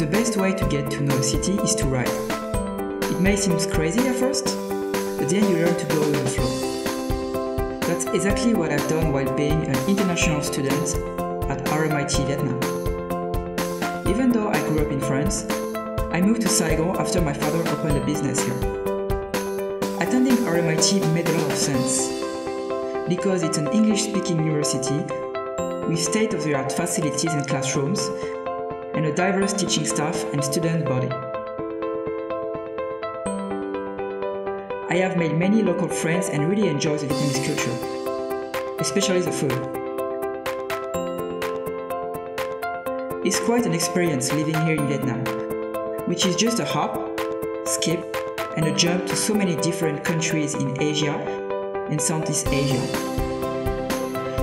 The best way to get to know a city is to ride. It may seem crazy at first, but then you learn to go with the flow. That's exactly what I've done while being an international student at RMIT Vietnam. Even though I grew up in France, I moved to Saigon after my father opened a business here. Attending RMIT made a lot of sense, because it's an English-speaking university with state-of-the-art facilities and classrooms, and a diverse teaching staff and student body. I have made many local friends and really enjoy the Vietnamese culture, especially the food. It's quite an experience living here in Vietnam, which is just a hop, skip, and a jump to so many different countries in Asia and Southeast Asia.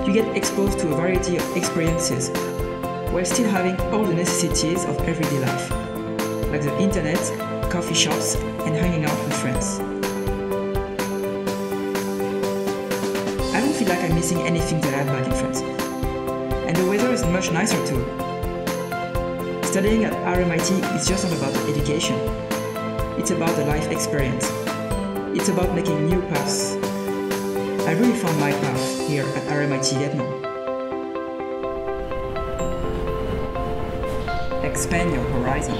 You get exposed to a variety of experiences while still having all the necessities of everyday life, like the internet, coffee shops, and hanging out with friends. I don't feel like I'm missing anything that I had back in France. And the weather is much nicer too. Studying at RMIT is just not about education. It's about the life experience. It's about making new paths. I really found my path here at RMIT Vietnam. Expand your horizon.